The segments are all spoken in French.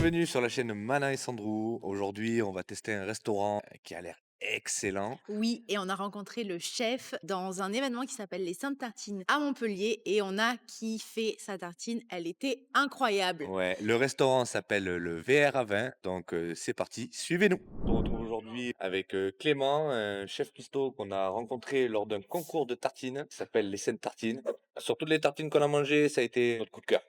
Bienvenue sur la chaîne Mana et Sandrou. Aujourd'hui, on va tester un restaurant qui a l'air excellent. Oui, et on a rencontré le chef dans un événement qui s'appelle les Saintes Tartines à Montpellier et on a kiffé sa tartine. Elle était incroyable. Ouais, le restaurant s'appelle le VR à 20, donc c'est parti, suivez-nous. On se retrouve aujourd'hui avec Clément, un chef cuistot qu'on a rencontré lors d'un concours de tartines qui s'appelle les Saintes Tartines. Sur toutes les tartines qu'on a mangées, ça a été notre coup de cœur.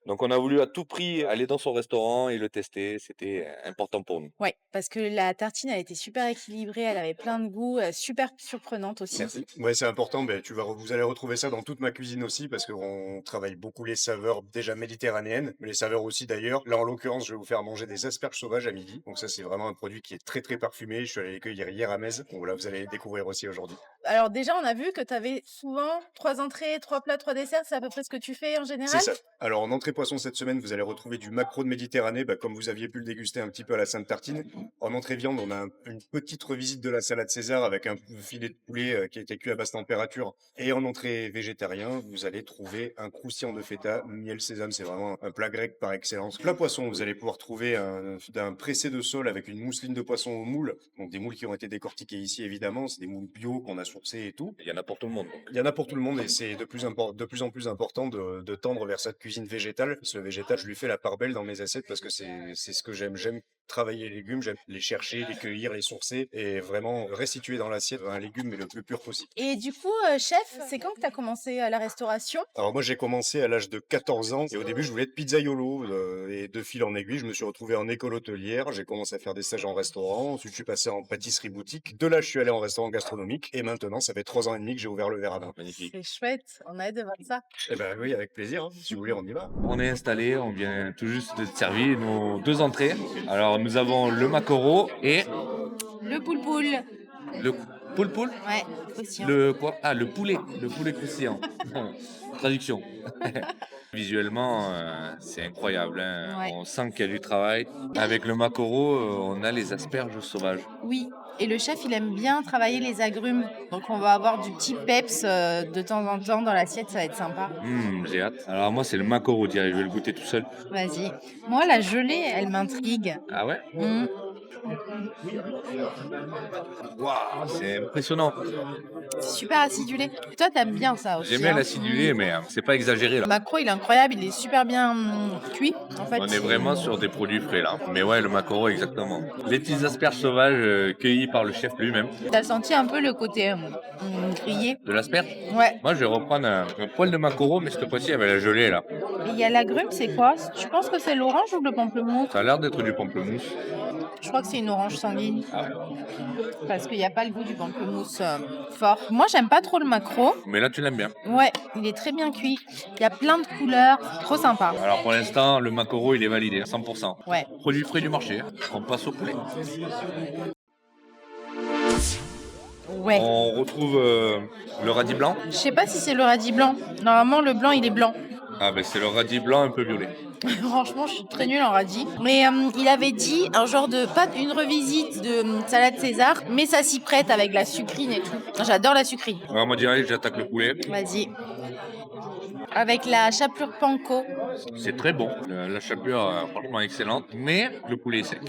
Donc on a voulu à tout prix aller dans son restaurant et le tester, c'était important pour nous. Ouais, parce que la tartine, elle était super équilibrée, elle avait plein de goûts, super surprenante aussi. Merci. Ouais, c'est important. Vous allez retrouver ça dans toute ma cuisine aussi, parce qu'on travaille beaucoup les saveurs déjà méditerranéennes, mais les saveurs aussi d'ailleurs. Là, en l'occurrence, je vais vous faire manger des asperges sauvages à midi. Donc ça, c'est vraiment un produit qui est très très parfumé. Je suis allé les cueillir hier à Metz. Donc voilà, vous allez les découvrir aussi aujourd'hui. Alors déjà, on a vu que tu avais souvent 3 entrées, 3 plats, 3 desserts, c'est à peu près ce que tu fais en C'est général? ça. Alors en entrée poisson cette semaine, vous allez retrouver du maquereau de Méditerranée, comme vous aviez pu le déguster un petit peu à la Sainte Tartine. En entrée viande, on a une petite revisite de la salade César avec un filet de poulet qui a été cuit à basse température. Et en entrée végétarien, vous allez trouver un croustillant de feta, miel sésame. C'est vraiment un plat grec par excellence. Plat poisson, vous allez pouvoir trouver un pressé de sole avec une mousseline de poisson au moule. Donc des moules qui ont été décortiqués ici évidemment. C'est des moules bio qu'on a sourcés et tout. Il y en a pour tout le monde. Il y en a pour tout le monde et c'est de plus en plus important de tendre vers cette cuisine végétale. Parce que le végétal, je lui fais la part belle dans mes assiettes parce que c'est ce que j'aime. J'aime travailler les légumes, j'aime les chercher, les cueillir, les sourcer et vraiment restituer dans l'assiette un légume mais le plus pur possible. Et du coup, chef, c'est quand que tu as commencé, la restauration? Alors moi j'ai commencé à l'âge de 14 ans et au début je voulais être pizzaiolo et de fil en aiguille je me suis retrouvé en école hôtelière, j'ai commencé à faire des stages en restaurant, ensuite je suis passé en pâtisserie boutique, de là je suis allé en restaurant gastronomique et maintenant ça fait 3 ans et demi que j'ai ouvert le verre à vin. Magnifique. C'est chouette, on a hâte de voir ça. Eh ben oui avec plaisir, hein. Si vous voulez on y va. On est installé, on vient tout juste de servir nos deux entrées. Alors nous avons le maquereau et Le poule-poule. le poule. Ouais, croustillant. Le quoi? Ah, le poulet croustillant. Traduction. Visuellement, c'est incroyable, hein. Ouais. On sent qu'il y a du travail. Avec le maquereau, on a les asperges sauvages. Oui, et le chef, il aime bien travailler les agrumes. Donc on va avoir du petit peps de temps en temps dans l'assiette, ça va être sympa. J'ai hâte. Alors moi, c'est le maquereau, direct. Je vais le goûter tout seul. Vas-y. Moi, la gelée, elle m'intrigue. Ah ouais? Mm. Waouh, c'est impressionnant. C'est super acidulé. Et toi, t'aimes bien ça aussi, J'aime bien hein. l'acidulé, mais c'est pas exagéré Le là. maquereau, il est incroyable, il est super bien cuit. En fait, On est vraiment sur des produits frais là. Mais ouais, le maquereau, exactement. Les petites asperges sauvages cueillies par le chef lui-même. t'as senti un peu le côté grillé. De l'asperge? Ouais. Moi, je vais reprendre un poil de maquereau, mais cette fois-ci avec la gelée là. Et il y a l'agrume, c'est quoi? Tu penses que c'est l'orange ou le pamplemousse? Ça a l'air d'être du pamplemousse. Je crois que c'est une orange sanguine. Parce qu'il n'y a pas le goût du pamplemousse fort. Moi, j'aime pas trop le maquereau. Mais là, tu l'aimes bien. Ouais, il est très bien cuit. Il y a plein de couleurs, trop sympa. Alors pour l'instant, le maquereau, il est validé à 100%. Ouais. Produit frais du marché. On passe au poulet. Ouais. On retrouve le radis blanc. Je sais pas si c'est le radis blanc. Normalement, le blanc, il est blanc. Ah ben c'est le radis blanc un peu violet. Franchement, je suis très nulle en radis. Mais il avait dit un genre de, pas une revisite de salade César, mais ça s'y prête avec la sucrine et tout. J'adore la sucrine. Alors moi direct, j'attaque le poulet. Vas-y. Avec la chapelure panko. C'est très bon. La chapelure, franchement excellente. Mais le poulet est sec.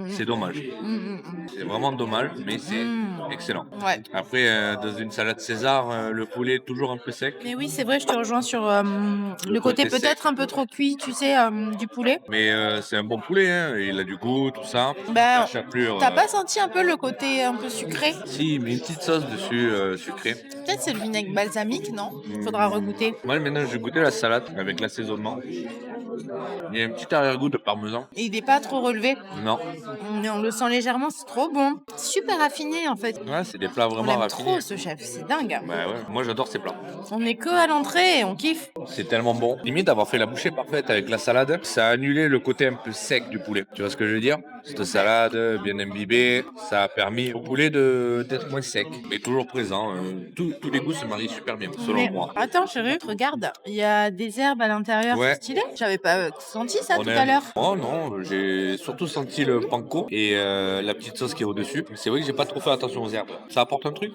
C'est dommage. C'est vraiment dommage, mais c'est excellent. Ouais. Après, dans une salade César, le poulet est toujours un peu sec. Mais oui, c'est vrai, je te rejoins sur le côté côté peut-être sec. un peu trop cuit, tu sais, du poulet. Mais c'est un bon poulet, hein. Il a du goût, tout ça. Ben, La chapelure. t'as pas senti un peu le côté un peu sucré? Si, mais une petite sauce dessus, sucrée. Peut-être c'est le vinaigre balsamique, non? Faudra regoûter. Moi, maintenant, j'ai goûté la salade avec l'assaisonnement. Il y a un petit arrière-goût de parmesan. Et il est pas trop relevé. Non. Mais on le sent légèrement, c'est trop bon. Super raffiné en fait. Ouais, c'est des plats On vraiment l'aime raffinés. trop ce chef, c'est dingue. Bah ouais, moi j'adore ces plats. On est que à l'entrée et on kiffe. C'est tellement bon. Limite d'avoir fait la bouchée parfaite avec la salade, ça a annulé le côté un peu sec du poulet. Tu vois ce que je veux dire? Cette salade bien imbibée, ça a permis au poulet d'être moins sec, mais toujours présent. Tous les goûts se marient super bien, selon Mais moi. attends, chérie, regarde, il y a des herbes à l'intérieur, Ouais. c'est stylé. J'avais pas senti ça On tout a- à l'heure. Oh non, j'ai surtout senti le panko et la petite sauce qui est au-dessus. C'est vrai que j'ai pas trop fait attention aux herbes. Ça apporte un truc?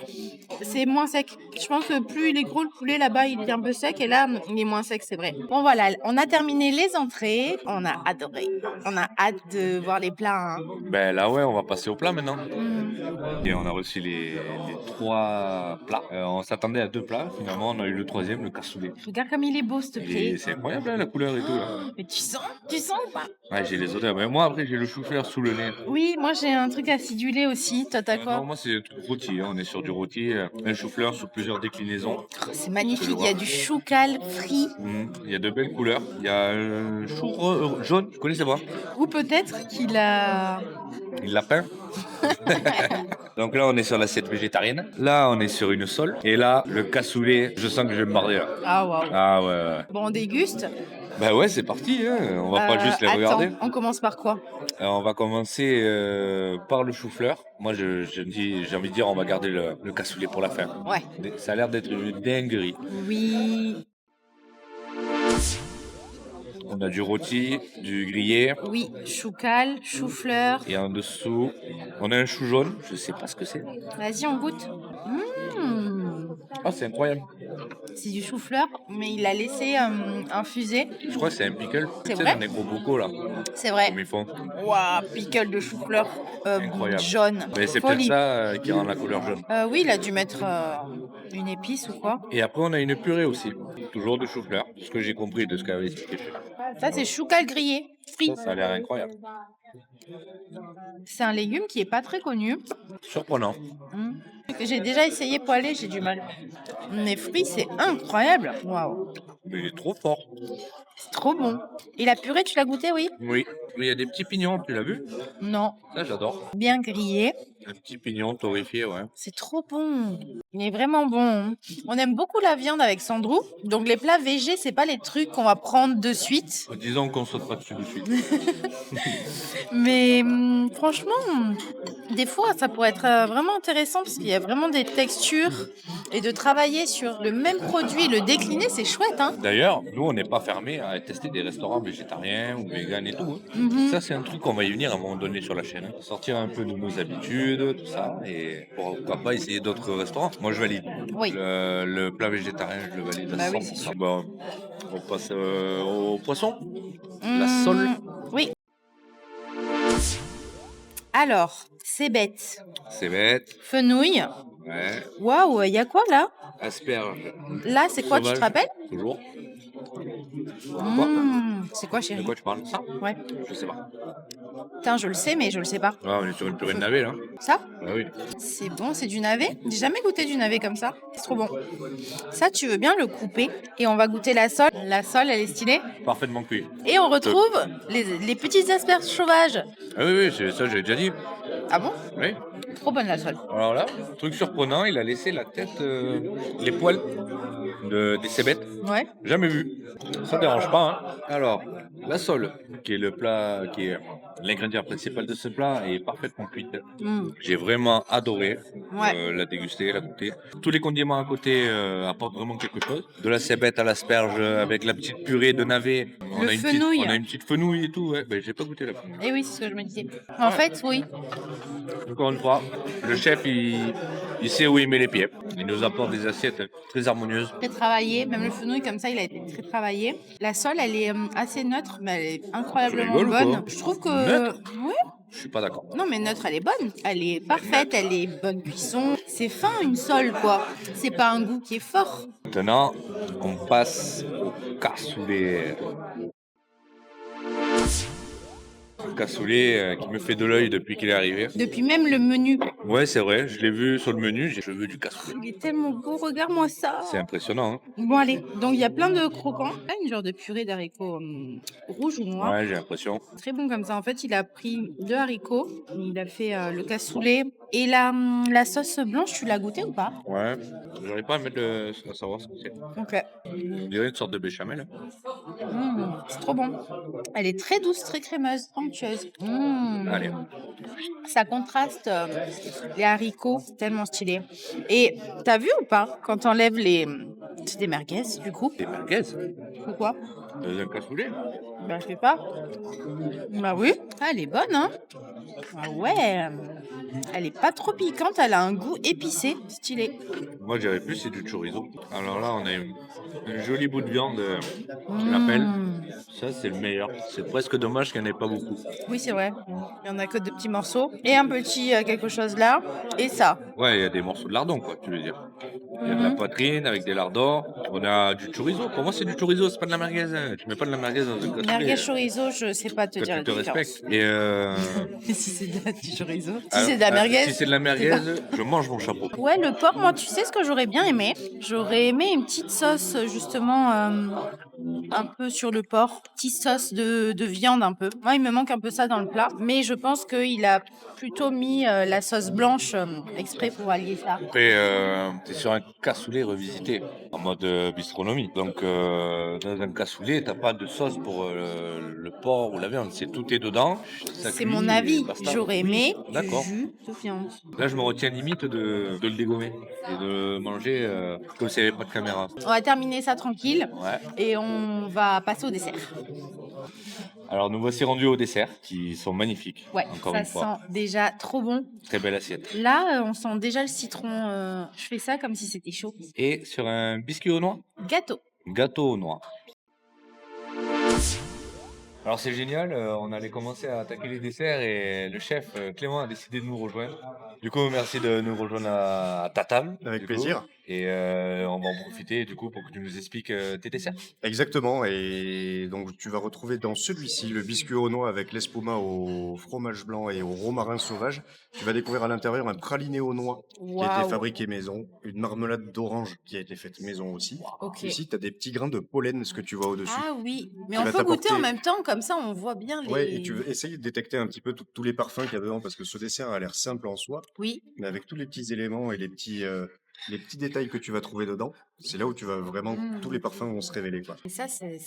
C'est moins sec. Je pense que plus il est gros le poulet là-bas, il est un peu sec et là, il est moins sec, c'est vrai. Bon voilà, on a terminé les entrées, on a adoré. On a hâte de voir les plats, hein. Ben là ouais, on va passer au plat maintenant. Mm. Et on a reçu les 3 plats. On s'attendait à 2 plats, finalement on a eu le troisième, le cassoulet. Regarde comme il est beau, s'il te Et plaît. c'est incroyable hein, la couleur et tout là. Mais tu sens ou pas? Ouais, j'ai les odeurs. Mais moi après j'ai le chou-fleur sous le nez. Oui, moi j'ai un truc acidulé aussi. Toi, t'as Non, quoi? moi c'est un truc rôti, hein. On est sur du rôti, un chou-fleur sous plusieurs déclinaisons. Oh, c'est magnifique. Il y a du choucal frit Il y a de belles couleurs. Il y a un chou jaune, je connaissais pas. ou peut-être qu'il a. Il l'a peint. Donc là, on est sur l'assiette végétarienne. Là, on est sur une sole. Et là, le cassoulet, je sens que je vais me marrer là. Ah waouh. Ah ouais, ouais. Bon, on déguste. Bah ouais, c'est parti. Hein. On va pas juste les Attends, regarder. on commence par quoi? Alors, on va commencer par le chou-fleur. Moi, j'ai envie de dire, on va garder le cassoulet pour la fin. Ouais. Ça a l'air d'être une dinguerie. Oui, On a du rôti, du grillé. oui, choucal, chou-fleur. Et en dessous, on a un chou jaune. Je sais pas ce que c'est. Vas-y, on goûte. Mmh. Ah, c'est incroyable. C'est du chou-fleur, mais il l'a laissé infuser. Je crois que c'est un pickle. C'est Tu sais, vrai dans les gros bocaux là, C'est vrai. comme ils font. Waouh, pickle de chou-fleur Incroyable. jaune. Mais c'est peut-être Folie. ça qui rend la couleur jaune. Oui, il a dû mettre une épice ou quoi. Et après, on a une purée aussi. Toujours de chou-fleur. Ce que j'ai compris de ce qu'avait expliqué le chef. Ça, c'est choucal grillé, frit. Ça a l'air incroyable. C'est un légume qui est pas très connu. Surprenant. Mm. J'ai déjà essayé poêlé, j'ai du mal. Mais frit, c'est incroyable. Waouh, Mais il est trop fort. c'est trop bon. Et la purée, tu l'as goûté, oui? Oui. Il y a des petits pignons, tu l'as vu? Non. Ça, j'adore. Bien grillé. Un petit pignon torréfié, ouais. C'est trop bon. Il est vraiment bon, hein. On aime beaucoup la viande avec Sandrou. Donc les plats végés, c'est pas les trucs qu'on va prendre de suite. Disons qu'on saute pas dessus de suite. Mais franchement, des fois, ça pourrait être vraiment intéressant parce qu'il y a vraiment des textures et de travailler sur le même produit, le décliner, c'est chouette, hein. D'ailleurs, nous, on n'est pas fermé à tester des restaurants végétariens ou véganes et tout. Hein. Mhm. Ça, c'est un truc qu'on va y venir à un moment donné sur la chaîne. Hein. Sortir un peu de nos habitudes, tout ça, et pourquoi pas essayer d'autres restaurants. Moi, je valide. Oui. Le plat végétarien, je le valide à Bah 100%. oui, c'est sûr. Bon, on passe au poisson. La sole. Oui. Alors, c'est bête. C'est bête. Fenouil. Ouais. Waouh, il y a quoi là? Asperge. Là, c'est quoi, tu te Sauvage. rappelles? Toujours. C'est quoi, De chérie? quoi tu parles? Ça? Ouais. Je sais pas. Putain, je le sais, mais je le sais pas. Ah, on est sur une purée de navet, là. Ça? Ah oui. C'est bon, c'est du navet. J'ai jamais goûté du navet comme ça. C'est trop bon. Ça, tu veux bien le couper et on va goûter la sole. La sole, elle est stylée. Parfaitement cuit. Et on retrouve les petites asperges sauvages. Ah oui, oui, ça, j'ai déjà dit. Ah bon? Oui. Trop bonne la sole. Alors là, truc surprenant, il a laissé la tête, les poils des cébettes. Ouais. Jamais vu. Ça dérange pas. Hein. Alors, la sole, qui est le plat, qui est l'ingrédient principal de ce plat, est parfaitement cuite. Mm. J'ai vraiment adoré Ouais. la déguster, la goûter. Tous les condiments à côté apportent vraiment quelque chose. De la cébette à l'asperge avec la petite purée de navet. Le fenouil. On a une petite fenouille et tout. Ouais. Ben, j'ai pas goûté la fenouil. Et oui, c'est ce que je me disais. En fait, oui. Encore une fois, le chef, il sait où il met les pieds. Il nous apporte des assiettes très harmonieuses. Très travaillé. Même le fenouil, comme ça, il a été très travaillé. La sole, elle est assez neutre, mais elle est incroyablement Tu rigoles ou bonne. quoi? Je trouve que. Neutre? Oui. Je suis pas d'accord. Non, mais neutre, elle est bonne. Elle est parfaite, elle est bonne cuisson. C'est fin, une sole, quoi. C'est pas un goût qui est fort. Maintenant, on passe au cassoulet. Le cassoulet qui me fait de l'œil depuis qu'il est arrivé. Depuis même le menu. Ouais, c'est vrai, je l'ai vu sur le menu, je veux du cassoulet. Il est tellement beau, regarde-moi ça. C'est impressionnant. Hein. Bon, allez. Donc, il y a plein de croquants. Ah, une genre de purée d'haricots rouge ou noir. Ouais, j'ai l'impression. Très bon comme ça. En fait, il a pris 2 haricots. Il a fait le cassoulet Et la sauce blanche, tu l'as goûtée ou pas? Ouais, j'arrive pas à savoir ce que c'est. OK. On dirait une sorte de béchamel. C'est trop bon. Elle est très douce, très crémeuse, onctueuse. Allez, Ça contraste les haricots, tellement stylé. Et t'as vu ou pas quand t'enlèves les... C'est des merguez, du coup. des merguez, Pourquoi? un cassoulet. Ben, je sais pas. Bah oui. Ah, elle est bonne, hein? Ah ouais. Elle est pas trop piquante, elle a un goût épicé, stylé. Moi, je dirais plus c'est du chorizo. Alors là, on a un joli bout de viande qui l'appelle. Ça, c'est le meilleur. C'est presque dommage qu'il n'y en ait pas beaucoup. Oui, c'est vrai. Il y en a que 2 petits morceaux. Et un petit quelque chose là. Et ça. Ouais, il y a des morceaux de lardon, quoi, tu veux dire. Il y a de la poitrine avec des lardons. On a du chorizo. Pour moi, c'est du chorizo, c'est pas de la merguez. Hein. Tu mets pas de la merguez dans un cassoulet. Merguez chorizo, je sais pas te Quand dire tu la te différence. respectes. Et Si c'est du chorizo. Si alors, c'est de la merguez. si c'est de la merguez, je mange mon chapeau. Ouais, le porc, moi, tu sais ce que j'aurais bien aimé? J'aurais aimé une petite sauce, justement, un peu sur le porc. Petite sauce de viande, un peu. Moi, il me manque un peu ça dans le plat. Mais je pense qu'il a plutôt mis la sauce blanche exprès pour allier ça. Après, t'es sur un cassoulet revisité, en mode bistronomie. Donc, dans un cassoulet, t'as pas de sauce pour le porc ou la viande. Tout est dedans. Ça C'est cuit mon et avis. basta. J'aurais aimé Oui, du d'accord. jus de viande. Là, je me retiens limite de le dégommer et de le manger comme s'il n'y avait pas de caméra. On va terminer ça tranquille Ouais. et on va passer au dessert. Alors, nous voici rendus au dessert, qui sont magnifiques, Ouais, encore ça une fois. sent déjà trop bon. Très belle assiette. Là, on sent déjà le citron. Je fais ça comme si c'était chaud. Et sur un biscuit aux noix, Gâteau. gâteau aux noix. Alors c'est génial, on allait commencer à attaquer les desserts et le chef Clément a décidé de nous rejoindre. Du coup, merci de nous rejoindre à ta table. Avec du coup. plaisir. Et on va en profiter du coup pour que tu nous expliques tes desserts. Exactement. Et donc, tu vas retrouver dans celui-ci le biscuit aux noix avec l'espuma au fromage blanc et au romarin sauvage. Tu vas découvrir à l'intérieur un praliné aux noix qui a été Waouh. fabriqué maison, une marmelade d'orange qui a été faite maison aussi. Ok. Ici, tu as des petits grains de pollen, ce que tu vois au-dessus. Ah oui, mais Qui on va peut goûter en t'apporter- même temps, comme ça on voit bien les... Ouais, et tu veux essayer de détecter un petit peu tous les parfums qu'il y a dedans, parce que ce dessert a l'air simple en soi, Oui, mais avec tous les petits éléments et les petits détails que tu vas trouver dedans, c'est là où tu vas vraiment, tous les parfums vont se révéler, quoi. et ça c'est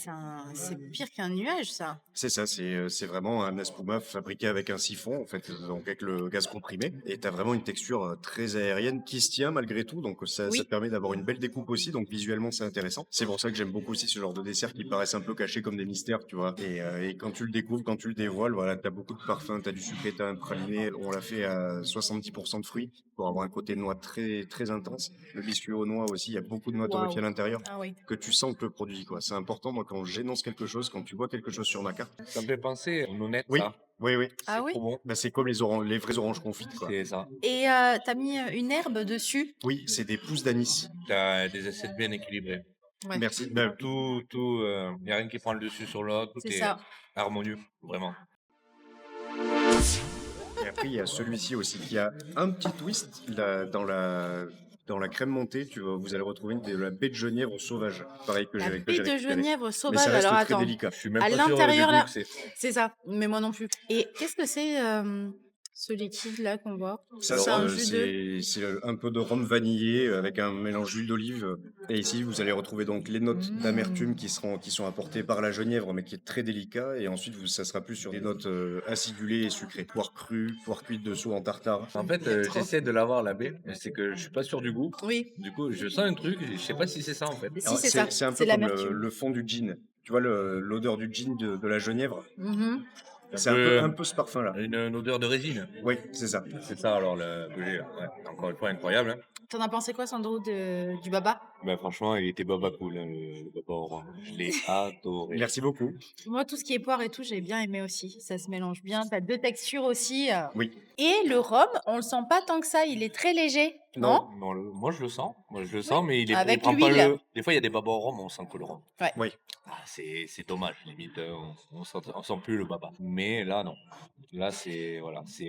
pire qu'un nuage ça. C'est ça, c'est vraiment un espuma fabriqué avec un siphon, en fait, donc avec le gaz comprimé, et tu as vraiment une texture très aérienne qui se tient malgré tout, donc ça Oui. te permet d'avoir une belle découpe aussi, donc visuellement c'est intéressant. C'est pour ça que j'aime beaucoup aussi ce genre de desserts qui paraissent un peu cachés comme des mystères, tu vois. Et quand tu le découvres, quand tu le dévoiles, voilà, tu as beaucoup de parfums, tu as du sucré, tu as un praliné, on l'a fait à 70% de fruits pour avoir un côté noix très, très intense. Le biscuit aux noix aussi, il y a beaucoup de noix torréfiées à Waouh. l'intérieur Ah oui. que tu sens le produit, quoi. C'est important, moi, quand j'énonce quelque chose, quand tu vois quelque chose sur ma carte. Ça me fait penser aux nonettes, Oui, ça. oui. Ah oui. Trop bon. Bah, c'est comme les vraies oranges confites, quoi. C'est ça. Et t'as mis une herbe dessus. Oui, c'est des pousses d'anis. T'as des assiettes bien équilibrées. Ouais. Merci. Bah, Il n'y a rien qui prend le dessus sur l'autre. Tout C'est est ça. harmonieux, vraiment. et après, il y a celui-ci aussi qui a un petit twist dans la crème montée. Vous allez retrouver de la baie de genièvre sauvage. Pareil que La j'ai baie de récupéré. genièvre Mais sauvage. ça reste Alors très attends, délicat. Je suis même à pas sûr l'intérieur du là, goût que c'est. c'est ça. Mais moi non plus. Et qu'est-ce que c'est ce liquide là qu'on voit? Ça, C'est un jus de... c'est un peu de rhum vanillé avec un mélange d'huile d'olive. Et ici, vous allez retrouver donc les notes d'amertume qui sont apportées par la genièvre, mais qui est très délicat. Et ensuite, ça sera plus sur des notes acidulées et sucrées. Poire crue, poire cuite dessous en tartare. En fait, Trop. j'essaie de l'avoir la baie, mais c'est que je suis pas sûr du goût. Oui, Du coup, je sens un truc, je sais pas si c'est ça en fait. si Alors, c'est ça. c'est un peu C'est comme l'amertume. le fond du gin. Tu vois l'odeur du gin de la genièvre. Mhm. C'est un peu ce parfum-là. Une odeur de résine. Oui, c'est ça. C'est ça alors que j'ai. Ouais. Encore une fois, incroyable. Hein. T'en as pensé quoi, Sandro, du baba? Ben, franchement, il était baba cool, hein, le baba orange. Je l'ai adoré. Merci beaucoup. Moi, tout ce qui est poire et tout, j'ai bien aimé aussi. Ça se mélange bien. T'as 2 textures aussi. Oui. Et le rhum, on le sent pas tant que ça. Il est très léger. Non? Non, moi je le sens. Mais il Avec prend pas l'huile. le. Des fois, il y a des babas au rhum, on sent que le rhum. Ouais. Oui. Ah, c'est dommage, limite, on sent plus le baba. Mais là, non. Là, c'est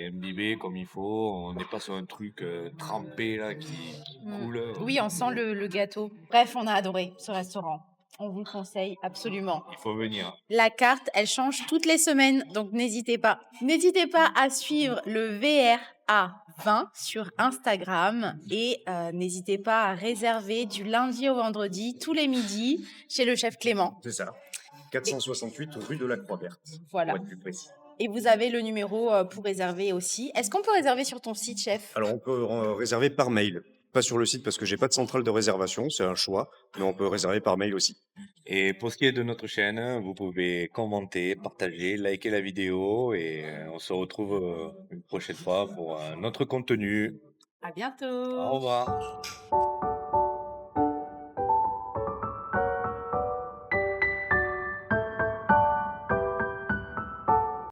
imbibé comme il faut. On n'est pas sur un truc trempé là qui coule. Oui, on sent le gâteau. Bref, on a adoré ce restaurant. On vous le conseille absolument. Il faut venir. La carte, elle change toutes les semaines, donc n'hésitez pas. N'hésitez pas à suivre le VRA20 sur Instagram et n'hésitez pas à réserver du lundi au vendredi, tous les midis, chez le chef Clément. C'est ça. 468 rue de la Croix-Verte. Voilà. Pour être plus précis. Et vous avez le numéro pour réserver aussi. Est-ce qu'on peut réserver sur ton site, chef? Alors, on peut réserver par mail. Pas sur le site parce que j'ai pas de centrale de réservation, c'est un choix, mais on peut réserver par mail aussi. Et pour ce qui est de notre chaîne, vous pouvez commenter, partager, liker la vidéo et on se retrouve une prochaine fois pour un autre contenu. À Au bientôt! revoir.